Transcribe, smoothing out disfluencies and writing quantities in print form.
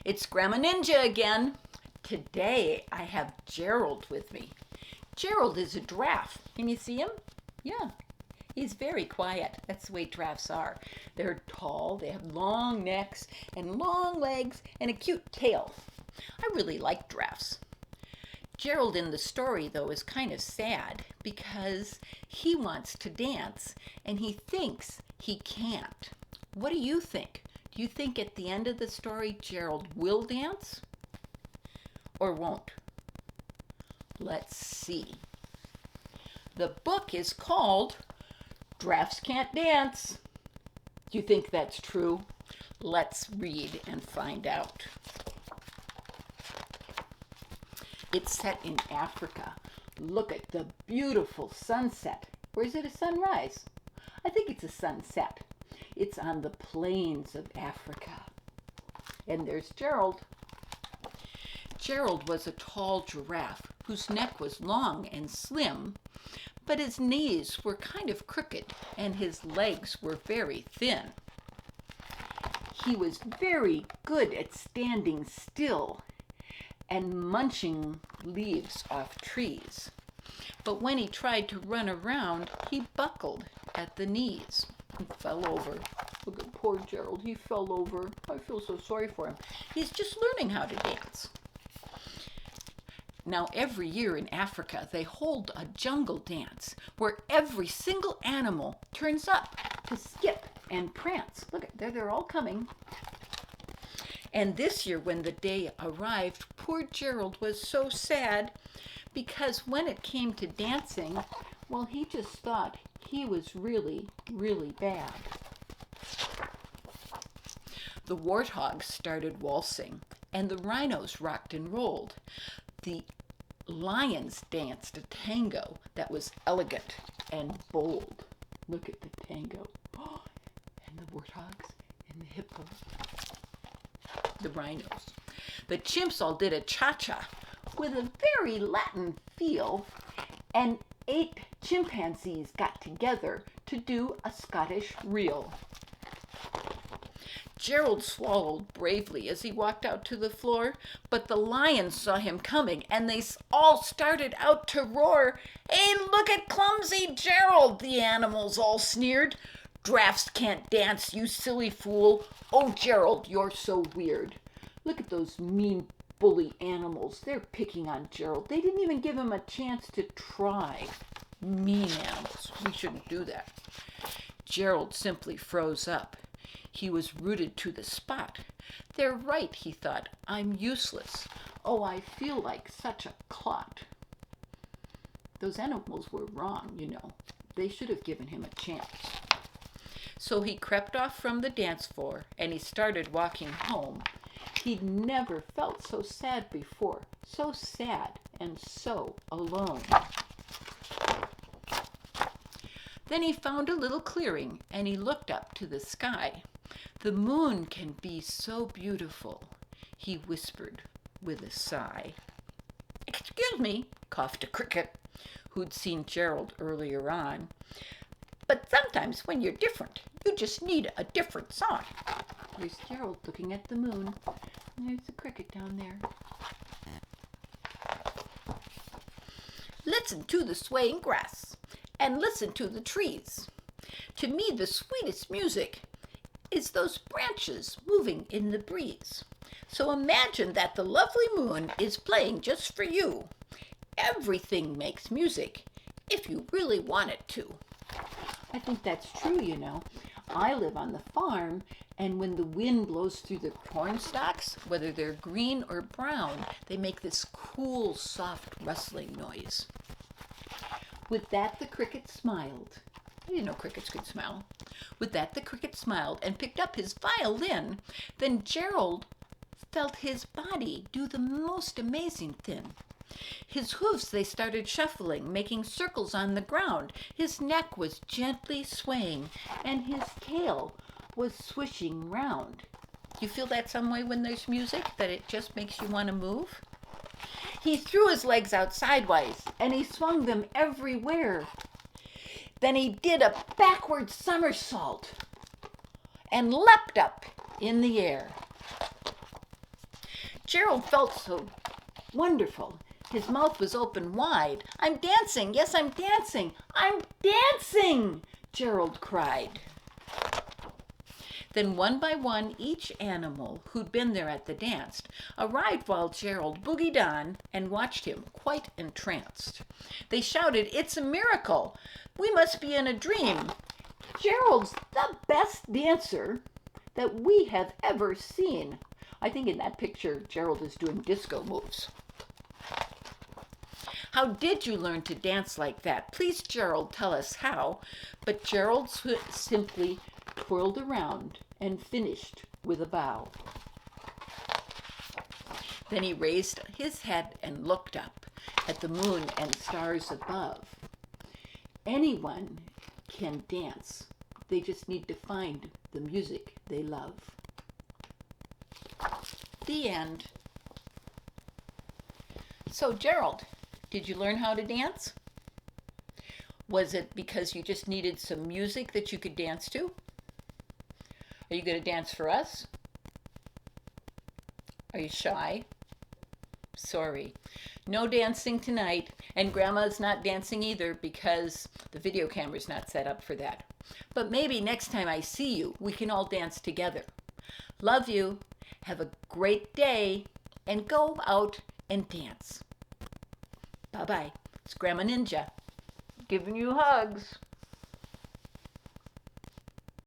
It's Grandma Ninja again. Today I have Gerald with me. Gerald is a giraffe. Can you see him? Yeah. He's very quiet. That's the way giraffes are. They're tall, they have long necks and long legs and a cute tail. I really like giraffes. Gerald in the story, though, is kind of sad because he wants to dance and he thinks he can't. What do you think? Do you think at the end of the story Gerald will dance or won't? Let's see. The book is called Giraffes Can't Dance. Do you think that's true? Let's read and find out. It's set in Africa. Look at the beautiful sunset. Or is it a sunrise? I think it's a sunset. It's on the plains of Africa. And there's Gerald. Gerald was a tall giraffe whose neck was long and slim, but his knees were kind of crooked and his legs were very thin. He was very good at standing still and munching leaves off trees. But when he tried to run around, he buckled at the knees and fell over. Look at poor Gerald, he fell over. I feel so sorry for him. He's just learning how to dance. Now, every year in Africa, they hold a jungle dance where every single animal turns up to skip and prance. Look, there they're all coming. And this year, when the day arrived, poor Gerald was so sad because when it came to dancing, well, he just thought he was really, really bad. The warthogs started waltzing, and the rhinos rocked and rolled. The lions danced a tango that was elegant and bold. Look at the tango. Oh, and the warthogs and the hippos. The rhinos. The chimps all did a cha-cha with a very Latin feel, and 8 chimpanzees got together to do a Scottish reel. Gerald swallowed bravely as he walked out to the floor, but the lions saw him coming and they all started out to roar. "Hey, look at clumsy Gerald," the animals all sneered. "Giraffes can't dance, you silly fool. Oh, Gerald, you're so weird." Look at those mean bully animals. They're picking on Gerald. They didn't even give him a chance to try. Mean animals. We shouldn't do that. Gerald simply froze up. He was rooted to the spot. They're right, he thought. I'm useless. Oh, I feel like such a clot. Those animals were wrong, you know. They should have given him a chance. So he crept off from the dance floor and he started walking home. He'd never felt so sad before. So sad and so alone. Then he found a little clearing and he looked up to the sky. "The moon can be so beautiful," he whispered with a sigh. "Excuse me," coughed a cricket, who'd seen Gerald earlier on. "But sometimes when you're different, you just need a different song." There's Gerald looking at the moon. And there's a cricket down there. "Listen to the swaying grass and listen to the trees. To me, the sweetest music is those branches moving in the breeze. So imagine that the lovely moon is playing just for you. Everything makes music if you really want it to." I think that's true, you know. I live on the farm, and when the wind blows through the corn stalks, whether they're green or brown, they make this cool, soft rustling noise. With that, the cricket smiled. I didn't know crickets could smile. With that, the cricket smiled and picked up his violin. Then Gerald felt his body do the most amazing thing. His hooves, they started shuffling, making circles on the ground. His neck was gently swaying, and his tail was swishing round. Do you feel that some way when there's music, that it just makes you want to move? He threw his legs out sideways, and he swung them everywhere. Then he did a backward somersault and leapt up in the air. Gerald felt so wonderful. His mouth was open wide. I'm dancing. Yes, I'm dancing. I'm dancing, Gerald cried. Then one by one, each animal who'd been there at the dance arrived while Gerald boogied on and watched him, quite entranced. They shouted, "It's a miracle! We must be in a dream! Gerald's the best dancer that we have ever seen." I think in that picture, Gerald is doing disco moves. "How did you learn to dance like that? Please, Gerald, tell us how." But Gerald simply twirled around and finished with a bow. Then he raised his head and looked up at the moon and stars above. Anyone can dance. They just need to find the music they love. The end. So, Gerald, did you learn how to dance? Was it because you just needed some music that you could dance to? Are you going to dance for us? Are you shy? Sorry. No dancing tonight, and Grandma's not dancing either because the video camera's not set up for that. But maybe next time I see you, we can all dance together. Love you. Have a great day, and go out and dance. Bye-bye. It's Grandma Ninja giving you hugs.